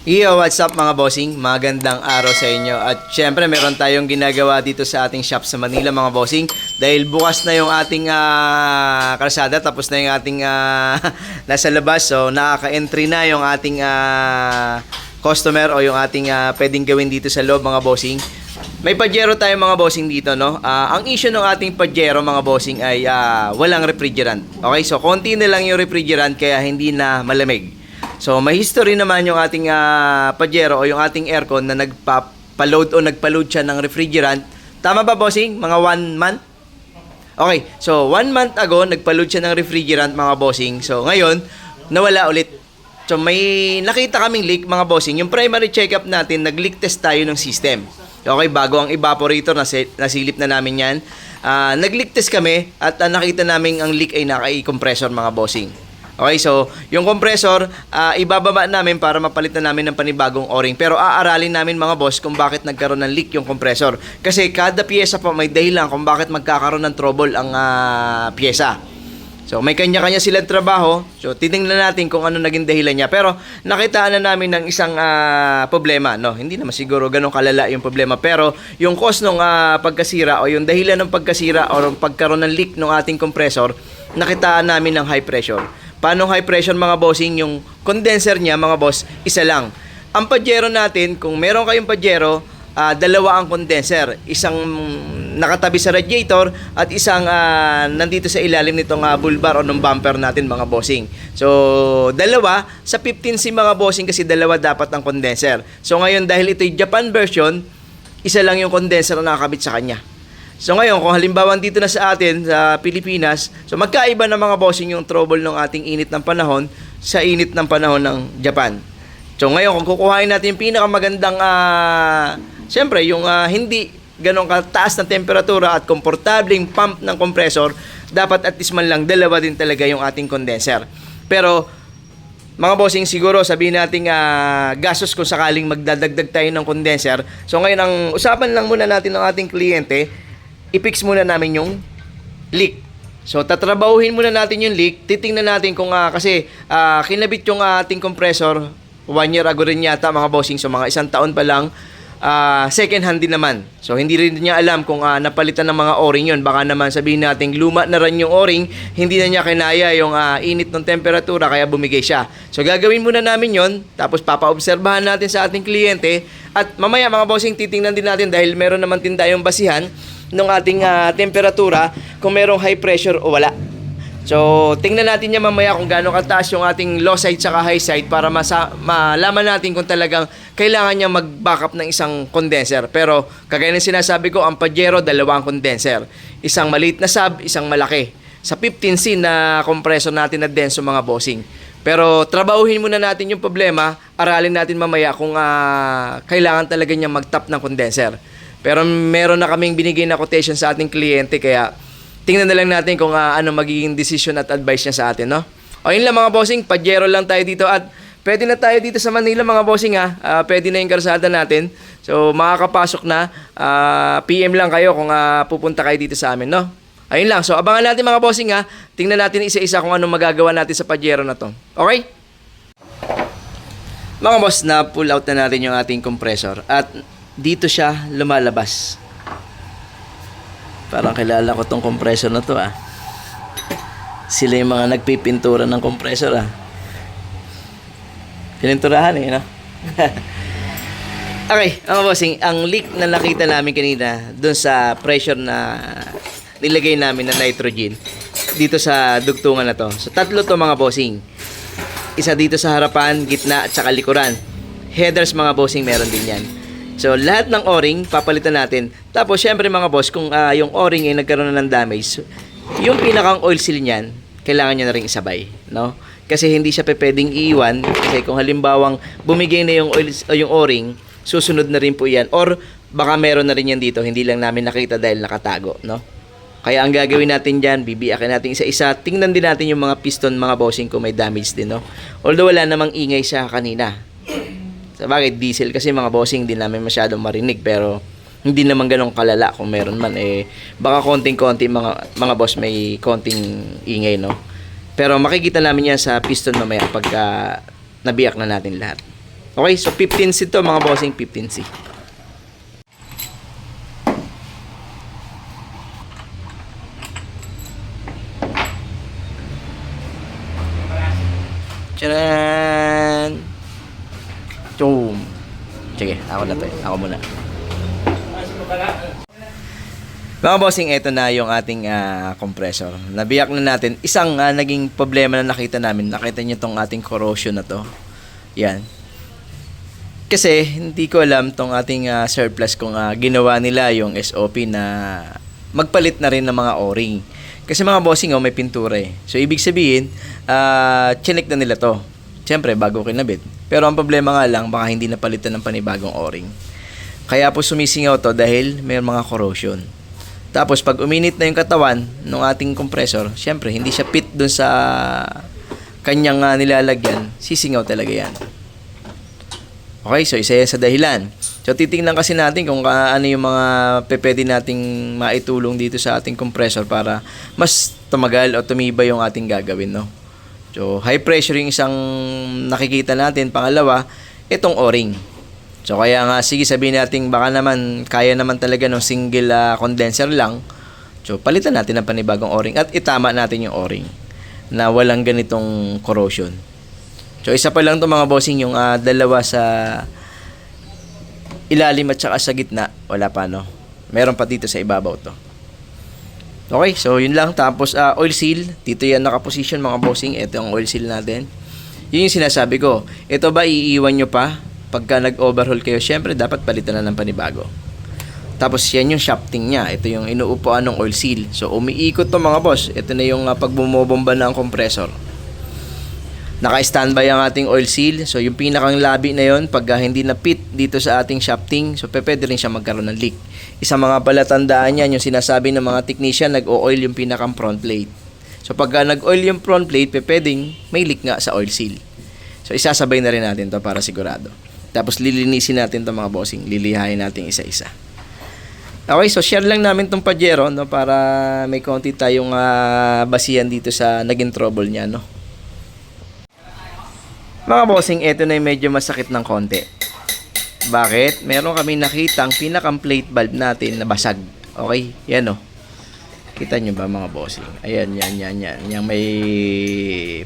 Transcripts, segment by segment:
Yo, what's up mga bossing? Magandang araw sa inyo. At syempre, meron tayong ginagawa dito sa ating shop sa Manila mga bossing. Dahil bukas na yung ating kalsada, tapos na yung ating nasa labas. So, nakaka-entry na yung ating customer o yung ating pwedeng gawin dito sa loob mga bossing. May pajero tayo mga bossing dito, no? Ang issue ng ating pajero mga bossing ay walang refrigerant. Okay, so konti na lang yung refrigerant kaya hindi na malamig. So, may history naman yung ating pajero o yung ating aircon na nagpa-load o nagpa-load siya ng refrigerant. Tama ba, bossing? Mga 1 month? Okay, so 1 month ago, nagpa-load siya ng refrigerant, mga bossing. So, ngayon, nawala ulit. So, may nakita kaming leak, mga bossing. Yung primary check-up natin, nag-leak test tayo ng system. Okay, bago ang evaporator, nasilip na namin yan. Nag-leak test kami at nakita namin ang leak ay naka-compressor, mga bossing. Okay, so yung compressor, ibababa namin para mapalitan namin ng panibagong o-ring. Pero aaralin namin mga boss kung bakit nagkaroon ng leak yung compressor. Kasi kada pyesa po may dahilan kung bakit magkakaroon ng trouble ang pyesa. So may kanya-kanya silang trabaho. So titingnan natin kung ano naging dahilan niya. Pero nakitaan na namin ng isang problema. No, hindi naman siguro ganun kalala yung problema. Pero yung cause ng pagkasira o yung dahilan ng pagkasira o pagkaroon ng leak ng ating compressor, nakitaan namin ng high pressure. Paano high pressure mga bossing? Yung condenser niya mga boss, isa lang. Ang pajero natin, kung meron kayong pajero, dalawa ang condenser. Isang nakatabi sa radiator at isang nandito sa ilalim nitong bull bar o ng bumper natin mga bossing. So, dalawa sa 15C mga bossing kasi dalawa dapat ang condenser. So, ngayon dahil ito'y Japan version, isa lang yung condenser na nakakabit sa kanya. So ngayon, kung halimbawa dito na sa atin, sa Pilipinas, so magkaiba na mga bossing yung trouble ng ating init ng panahon sa init ng panahon ng Japan. So ngayon, kung kukuhain natin yung pinakamagandang, siyempre, yung hindi ganong kataas na temperatura at komportabling pump ng compressor, dapat at least man lang dalawa din talaga yung ating condenser. Pero, mga bossing, siguro sabihin natin gastos kung sakaling magdadagdag tayo ng condenser. So ngayon, ang usapan lang muna natin ng ating kliyente, i-fix muna namin yung leak. So, tatrabahuhin muna natin yung leak. Titingnan natin kung kasi kinabit yung ating compressor 1 year ago rin yata mga bossing. So, mga 1 taon pa lang. Second hand din naman. So, hindi rin niya alam kung napalitan ng mga o-ring yun. Baka naman sabihin natin luma na rin yung o-ring. Hindi na niya kinaya yung init ng temperatura kaya bumigay siya. So, gagawin muna namin yon. Tapos, papaobserbahan natin sa ating kliyente. At mamaya mga bossing, titingnan din natin dahil meron naman din tayong basihan ng ating temperatura kung merong high pressure o wala. So, tingnan natin niya mamaya kung gaano kataas yung ating low side saka high side para malaman natin kung talagang kailangan niya mag-backup ng isang condenser. Pero, kagaya ng sinasabi ko, ang pajero, dalawang condenser. Isang maliit na sub, isang malaki. Sa 15C na compressor natin na denso mga bossing. Pero, trabahuhin muna natin yung problema, aralin natin mamaya kung kailangan talaga niya mag-top ng condenser. Pero meron na kaming binigay na quotation sa ating kliyente kaya tingnan na lang natin kung ano magiging decision at advice niya sa atin, no? O yun lang mga bossing, pajero lang tayo dito at pwede na tayo dito sa Manila mga bossing pwede na yung karsada natin. So makakapasok na, PM lang kayo kung pupunta kayo dito sa amin, no? Ayun lang, so abangan natin mga bossing tingnan natin isa-isa kung ano magagawa natin sa pajero na to. Okay? Mga boss, na pull out na natin yung ating compressor at dito siya lumalabas. Parang kilala ko tong compressor na to Sila yung mga nagpipintura ng compressor Pininturahan no? Okay, mga bossing, ang leak na nakita namin kanina dun sa pressure na nilagay namin na nitrogen dito sa dugtungan na to. So tatlo to mga bossing. Isa dito sa harapan, gitna at saka likuran. Headers mga bossing meron din yan. So, lahat ng o-ring, papalitan natin. Tapos, syempre mga boss, kung yung o-ring ay nagkaroon na ng damage, yung pinakang oil seal niyan, kailangan nyo na rin isabay, no? Kasi hindi siya pwedeng iiwan. Kasi kung halimbawang bumigay na yung oil, yung o-ring, susunod na rin po yan. Or, baka meron na rin yan dito, hindi lang namin nakita dahil nakatago, no? Kaya ang gagawin natin dyan, bibiyakin natin isa-isa. Tingnan din natin yung mga piston, mga bossing, kung may damage din, no? Although wala namang ingay siya kanina. Sabagay, diesel kasi mga bossing, hindi namin masyadong marinig. Pero, hindi naman ganun kalala kung meron man. Baka konting-konti mga boss may konting ingay, no? Pero makikita namin yan sa piston mamaya pagka nabiyak na natin lahat. Okay, so 15C to mga bossing, 15C. Tcharan! Boom! Sige, ako na to. Ako muna. Mga bossing, ito na yung ating compressor. Nabiyak na natin. Isang naging problema na nakita namin. Nakita nyo tong ating corrosion na to. Yan. Kasi hindi ko alam tong ating surplus kung ginawa nila yung SOP na magpalit na rin ng mga o-ring. Kasi mga bossing, may pintura eh. So, ibig sabihin, chinek na nila to. Siyempre, bago kinabit. Pero ang problema nga lang, baka hindi napalitan ng panibagong o-ring. Kaya po sumisingaw to dahil may mga corrosion. Tapos, pag uminit na yung katawan ng ating compressor, siyempre, hindi siya fit dun sa kanyang nilalagyan. Sisingaw talaga yan. Okay, so isa yan sa dahilan. So, titingnan kasi natin kung ano yung mga pwede nating maitulong dito sa ating compressor para mas tumagal o tumibay yung ating gagawin, no? So, high pressure yung isang nakikita natin. Pangalawa, itong o-ring. So, kaya nga, sige, sabihin natin, baka naman, kaya naman talaga ng single condenser lang. So, palitan natin ng panibagong o-ring at itama natin yung o-ring na walang ganitong corrosion. So, isa pa lang to mga bossing, yung dalawa sa ilalim at saka sa gitna. Wala pa, no? Meron pa dito sa ibabaw to. Okay, so yun lang. Tapos, oil seal. Dito yan nakaposition mga bossing. Ito ang oil seal natin. Yun yung sinasabi ko. Ito ba iiwan nyo pa? Pagka nag-overhaul kayo, syempre dapat palitan na ng panibago. Tapos, yan yung shafting niya. Ito yung inuupuan ng oil seal. So, umiikot to mga boss. Ito na yung pag bumobomba ng compressor. Naka-standby ang ating oil seal. So, yung pinakang labi na yon pag hindi na-fit dito sa ating shafting, so, pwede rin siya magkaroon ng leak. Isang mga palatandaan yan, yung sinasabi ng mga technician, nag-o-oil yung pinakang front plate. So, pagka nag-oil yung front plate, pwedeng may leak nga sa oil seal. So, isasabay na rin natin to para sigurado. Tapos, lilinisin natin to mga bossing. Lilihain natin isa-isa. Okay, so share lang namin tong Pajero, no, para may konti tayong basihan dito sa naging trouble niya, no. Mga bossing, ito na yung medyo masakit ng konti. Bakit? Meron kami nakitang pinakang plate valve natin na basag. Okay? Yan o. Kita nyo ba mga bossing? Ayan, yan. Yung may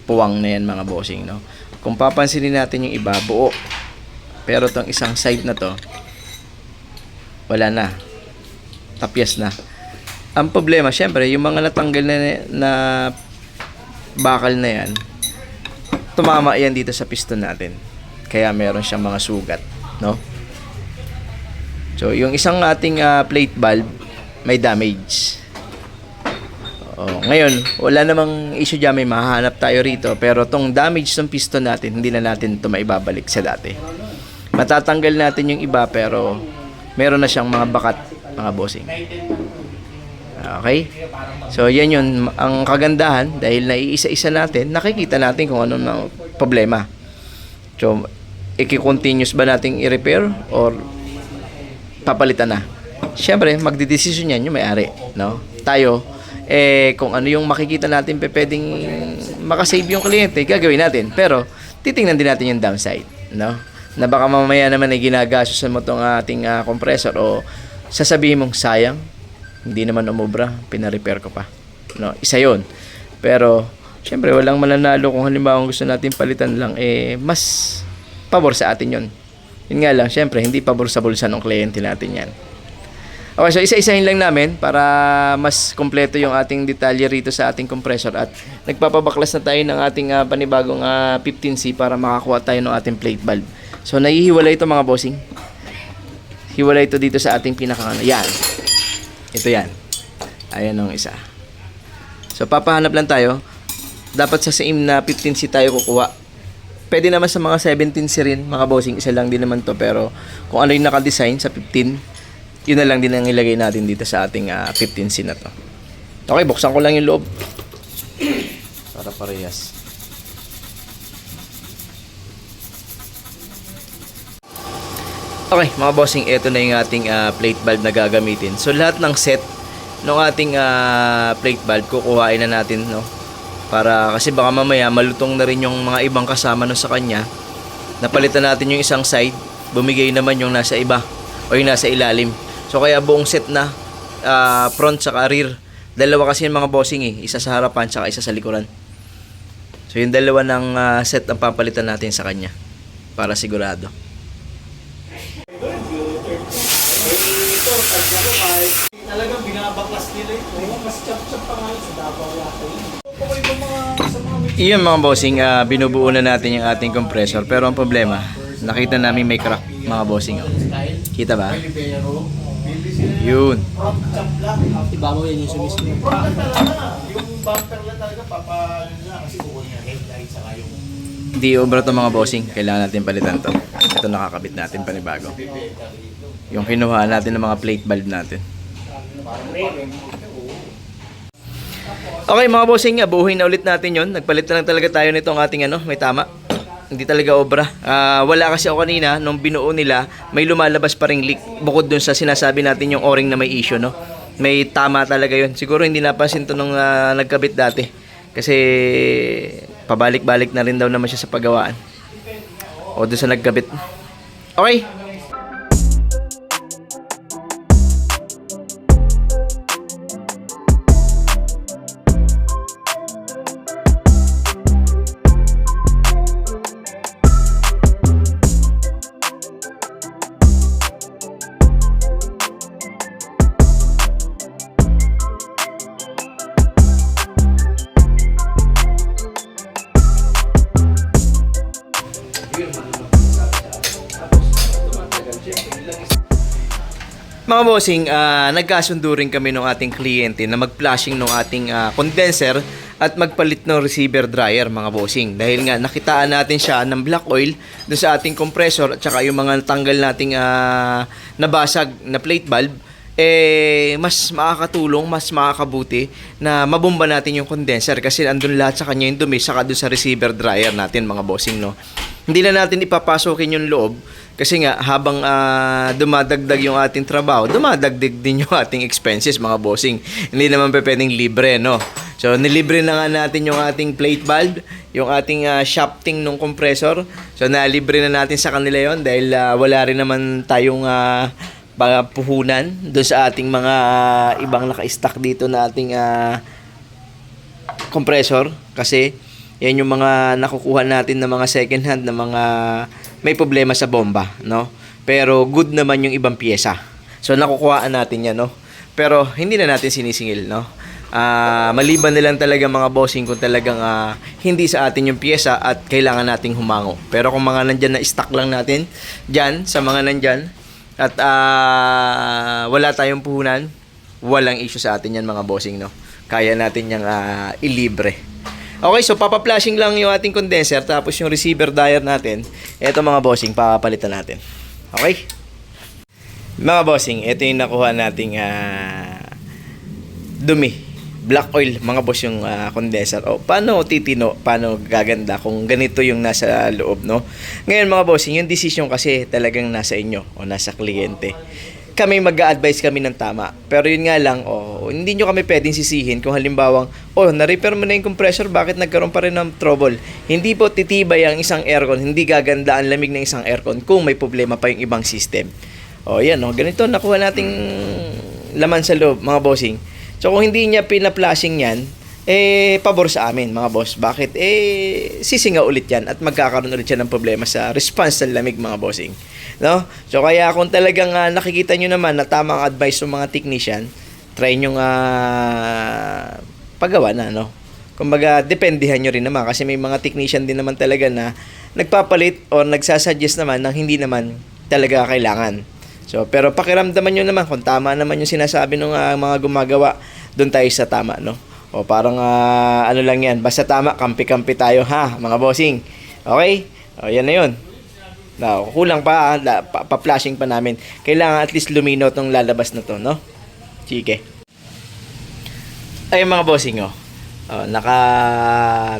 puwang na yan mga bossing, no? Kung papansinin natin yung iba, buo. Pero tong isang side na to, wala na. Tapyas na. Ang problema, syempre, yung mga natanggal na bakal na yan, tumama yan dito sa piston natin. Kaya meron siyang mga sugat, no? So, yung isang ating plate valve may damage. Ngayon, wala namang issue dyan, may mahahanap tayo rito. Pero tong damage ng piston natin, hindi na natin ito maibabalik sa dati. Matatanggal natin yung iba, pero meron na siyang mga bakat, mga bossing. Okay? So, yan yun. Ang kagandahan, dahil naiisa-isa natin, nakikita natin kung ano na problema. So, i-continuous ba nating i-repair or papalitan na? Siyempre, magdidesisyon yan yung may-ari, no? Tayo, kung ano yung makikita natin, pwedeng makasave yung kliyente, gagawin natin. Pero, titingnan din natin yung downside, no? Na baka mamaya naman ay ginagasos mo itong ating compressor o sasabihin mong sayang, hindi naman umubra, pina-repair ko pa. No, isa 'yon. Pero syempre walang mananalo kung halimbawa gusto natin palitan lang, mas pabor sa atin 'yon. Yun nga lang, syempre hindi pabor sa bulsa ng kliyente natin 'yan. Okay, so isa-isahin lang namin para mas kompleto yung ating detalye rito sa ating compressor at nagpapabaklas na tayo ng ating panibagong 15C para makakuha tayo ng ating plate valve. So nahihiwalay ito mga bossing. Hiwalay ito dito sa ating pinakang yan. Ito yan. Ayan ang isa. So, papahanap lang tayo. Dapat sa same na 15C tayo kukuha. Pwede naman sa mga 17C rin, mga bossing. Isa lang din naman to. Pero, kung ano yung nakadesign sa 15, yun na lang din ang ilagay natin dito sa ating 15C na to. Okay, buksan ko lang yung loob. Para parehas. Okay, mga bossing, ito na yung ating plate valve na gagamitin. So, lahat ng set ng ating plate valve, kukuhain na natin, no? Para, kasi baka mamaya, malutong na rin yung mga ibang kasama no sa kanya. Napalitan natin yung isang side, bumigay naman yung nasa iba o yung nasa ilalim. So kaya buong set na front saka rear. Dalawa kasi yung mga bossing eh, isa sa harapan saka isa sa likuran. So yung dalawa ng set ang papalitan natin sa kanya para sigurado. Talagang binabaklas nila ito. Mas chap-chap pa nga sa Davao yata yun. Iyon mga bossing, binubuo na natin yung ating compressor. Pero ang problema, nakita namin may crack mga bossing. Oh. Kita ba? Yun. Ibabaw yan yung sumisip. Yung bumper lang talaga, papano na kasi bukod niya headlight saka yung Hindi obra to mga bossing. Kailangan natin palitan to. Ito nakakabit natin panibago. Yung kinuha natin ng mga plate valve natin. Okay mga bossing, buuhin na ulit natin yon. Nagpalit na lang talaga tayo nitong ating may tama. Hindi talaga obra. Wala kasi ako kanina, nung binuo nila, may lumalabas pa ring leak. Bukod dun sa sinasabi natin yung o-ring na may issue, no? May tama talaga yon. Siguro hindi napansin to nung nagkabit dati. Kasi pabalik-balik na rin daw naman siya sa paggawaan. O dun sa nagkabit. Okay. Mga bossing, nagkasundo rin kami ng ating kliyente na mag-flashing ng ating condenser at magpalit ng receiver dryer mga bossing. Dahil nga nakitaan natin siya ng black oil dun sa ating compressor at saka yung mga tanggal nating nabasag na plate valve, mas makakatulong, mas makakabuti na mabomba natin yung condenser kasi andun lahat sa kanya yung dumi saka dun sa receiver dryer natin mga bossing, no. Hindi na natin ipapasokin yung loob kasi nga habang dumadagdag yung ating trabaho, dumadagdag din yung ating expenses mga bossing. Hindi naman pwedeng libre, no. So nilibre na nga natin yung ating plate valve, yung ating shafting ng compressor. So nalibre na natin sa kanila yon dahil wala rin naman tayong puhunan doon sa ating mga ibang naka-stock dito na ating compressor kasi yan yung mga nakukuha natin ng mga second hand na mga may problema sa bomba, no? Pero good naman yung ibang piyesa. So nakukuhaan natin yan, no? Pero hindi na natin sinisingil, no? Maliban na lang talaga mga bossing kung talagang hindi sa atin yung piyesa at kailangan nating humango. Pero kung mga nandyan na stock lang natin dyan, sa mga nandyan at wala tayong puhunan, walang issue sa atin yan mga bossing, no? Kaya natin yung ilibre. Okay, so papa-flashing lang yung ating condenser tapos yung receiver dryer natin. Ito mga bossing, papalitan natin. Okay? Mga bossing, ito yung nakuha nating dumi. Black oil, mga boss, yung condenser. O, paano titino? Paano gaganda kung ganito yung nasa loob, no? Ngayon mga bossing, yung decision kasi talagang nasa inyo o nasa kliyente. Kami mag-a-advise kami ng tama. Pero yun nga lang, hindi nyo kami pwedeng sisihin kung halimbawang, na-repair mo na yung compressor, bakit nagkaroon pa rin ng trouble? Hindi po titibay ang isang aircon, hindi gaganda ang lamig ng isang aircon kung may problema pa yung ibang system. Yan, ganito, nakuha nating laman sa loob, mga bossing. So kung hindi niya pina-flashing yan, pabor sa amin mga boss. Bakit? Sisinga ulit yan at magkakaroon ulit siya ng problema sa response ng lamig mga bossing. No? So kaya kung talagang nakikita nyo naman na tamang advice ng mga technician, try nyo paggawa na, no? Kumbaga, dependihan nyo rin naman kasi may mga technician din naman talaga na nagpapalit o nagsasuggest naman na hindi naman talaga kailangan. So, pero pakiramdaman nyo naman kung tama naman yung sinasabi ng mga gumagawa, doon tayo sa tama, no? O parang ano lang yan, basta tama, kampi-kampi tayo ha, mga bossing. Okay? Yan na yun. Now, kulang pa, pa-flashing pa namin. Kailangan at least luminaw tong lalabas na to, no? Sige. Ayun mga bossing, naka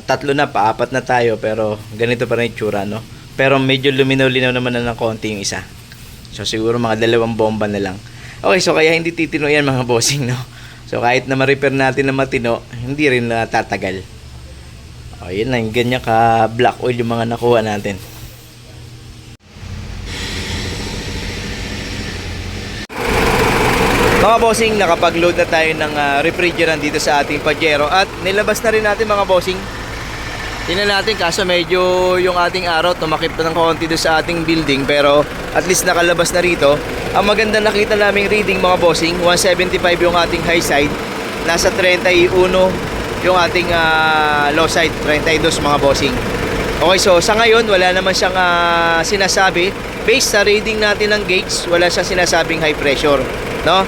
tatlo na, pa-apat na tayo, pero ganito pa rin yung tsura, no? Pero medyo luminaw-linaw naman na ng konti yung isa. So siguro mga 2 bomba na lang. Okay, so kaya hindi titino yan mga bossing, no? So kahit na ma-repair natin na matino, hindi rin natatagal. Yun lang, ganyan ka black oil yung mga nakuha natin. Mga bossing, nakapag-load na tayo ng refrigerant dito sa ating Pajero at nilabas na rin natin mga bossing. Tingnan natin kaso medyo yung ating araw tumakip na ng konti doon sa ating building pero at least nakalabas na rito. Ang maganda nakita naming reading mga bossing, 175 yung ating high side, nasa 31 yung ating low side, 32 mga bossing. Okay, so sa ngayon wala naman siyang sinasabi. Based sa reading natin ng gauge, wala siyang sinasabing high pressure, no?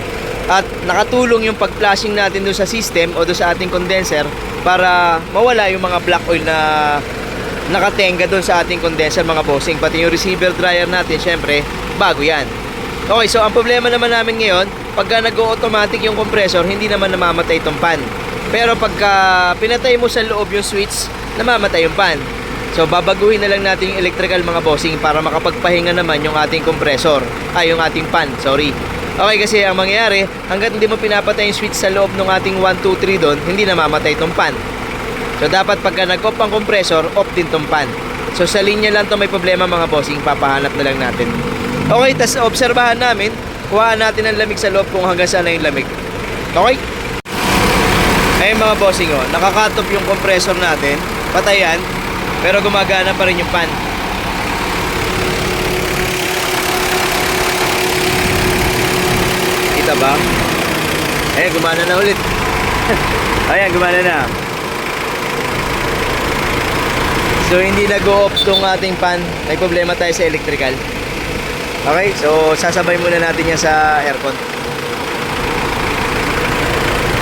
At nakatulong yung pag-flushing natin doon sa system o doon sa ating condenser para mawala yung mga black oil na nakatenga doon sa ating condenser mga bossing. Pati yung receiver dryer natin, syempre, bago yan. Okay, so ang problema naman namin ngayon, pagka nag-automatic yung compressor, hindi naman namamatay itong pan. Pero pagka pinatay mo sa loob yung switch, namamatay yung pan. So babaguhin na lang natin yung electrical mga bossing para makapagpahinga naman yung ating compressor, yung ating pan, sorry. Okay, kasi ang mangyayari, hanggat hindi mo pinapatay yung switch sa loob ng ating 1, 2, 3 doon, hindi namamatay itong pan. So dapat pagka nag-off ang compressor, off din itong pan. So sa linya lang to may problema mga bossing, papahanap na lang natin. Okay, tas obserbahan namin, kuhaan natin ang lamig sa loob kung hanggang saan na yung lamig. Okay? Ayun mga bossing, naka-cut off yung compressor natin, patayan, pero gumagana pa rin yung pan. Kita ba? Eh, gumana na ulit. Ayan, gumana na. So, hindi nag-o-off tong ating pan. May problema tayo sa electrical. Okay, so sasabay muna natin yan sa aircon.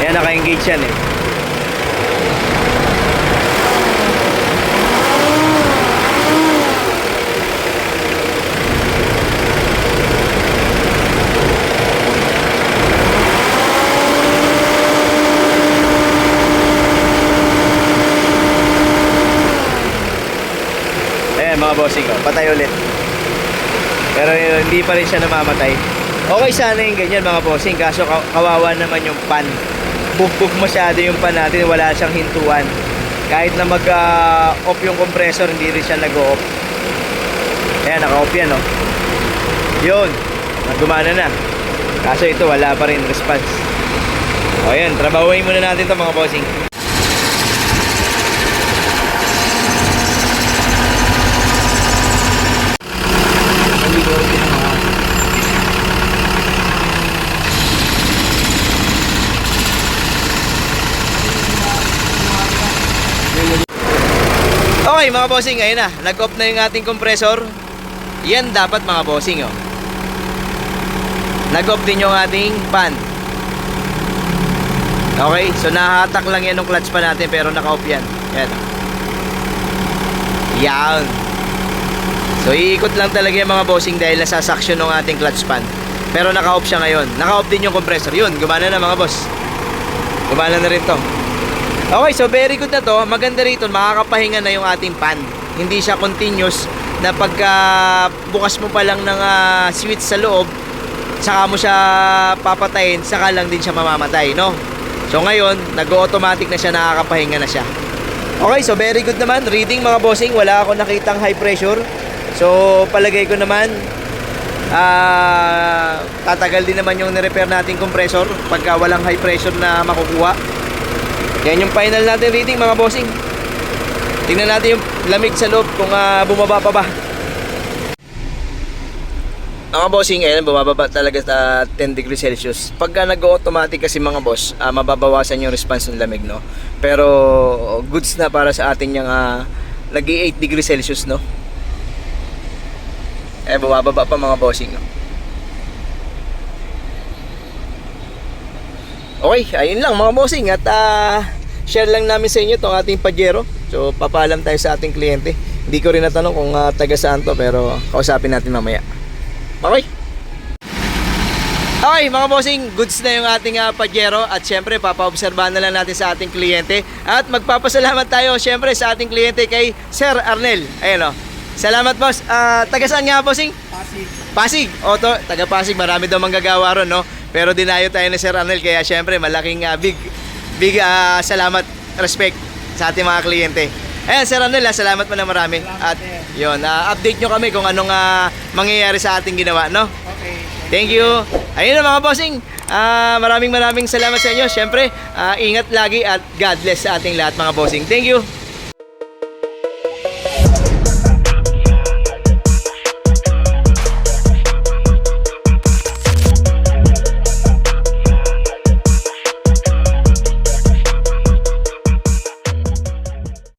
Ayan, naka-engage yan eh. Mga bossing ko, patay ulit. Pero hindi pa rin siya namamatay. Okay sana yung ganyan mga bossing, kaso kawawa naman yung pan. Bug-bug masyado yung pan natin, wala siyang hintuan. Kahit na mag-off yung compressor, hindi rin siya nag-off. Ayan, naka-off yan, oh. Yun, nagumana na. Kaso ito, wala pa rin response. O yan, trabahuin muna natin to mga bossing. Okay mga bossing, ayun na, nag-off na yung ating compressor. Yan dapat mga bossing, nag-off din yung ating pan. Okay, so nahatak lang yan ng clutch pa natin pero naka-off yan. Yan. Yan. So iikot lang talaga yung mga bossing dahil nasasuction ng ating clutch pan. Pero naka-off siya ngayon. Naka-off din yung compressor. Yun, gumana na mga boss. Gumana na rin to. Okay, so very good na to. Maganda rito, makakapahinga na yung ating pan. Hindi siya continuous na pagka bukas mo pa lang ng switch sa loob, saka mo siya papatayin, saka lang din siya mamamatay, no? So ngayon, nag-automatic na siya, nakakapahinga na siya. Okay, so very good naman. Reading mga bossing, wala ako nakitang high pressure. So palagay ko naman, tatagal din naman yung nirepair nating compressor pagka walang high pressure na makukuha. Yan yung final natin reading mga bossing. Tingnan natin yung lamig sa loob kung bumaba pa ba. Mga bossing, ayan, bumababa talaga sa 10 degrees Celsius. Pagka nag-automatic kasi mga boss, mababawasan yung response ng lamig, no? Pero goods na para sa atin yung nag-8 degrees Celsius, no? Eh, bumababa pa mga bossing, no? Okay, ayun lang mga bossing. At share lang namin sa inyo itong ating Pajero. So papaalam tayo sa ating kliyente. Hindi ko rin natanong kung taga saan to, pero kausapin natin mamaya. Okay? Okay mga bossing, goods na yung ating Pajero. At syempre papaobserbahan na lang natin sa ating kliyente. At magpapasalamat tayo syempre sa ating kliyente kay Sir Arnel. Ayun o. Salamat boss. Taga saan nga bossing? Pasig. Pasig. O to, taga Pasig. Marami daw manggagawa ron, no? Pero dinayo tayo ni Sir Arnel, kaya syempre malaking big salamat, respect sa ating mga kliyente. Ayan Sir Arnel, salamat mo na marami. At yun, update nyo kami kung anong mangyayari sa ating ginawa, no? Okay. Thank you. Ayun na mga bossing, maraming salamat sa inyo. Siyempre, ingat lagi at God bless sa ating lahat mga bossing. Thank you!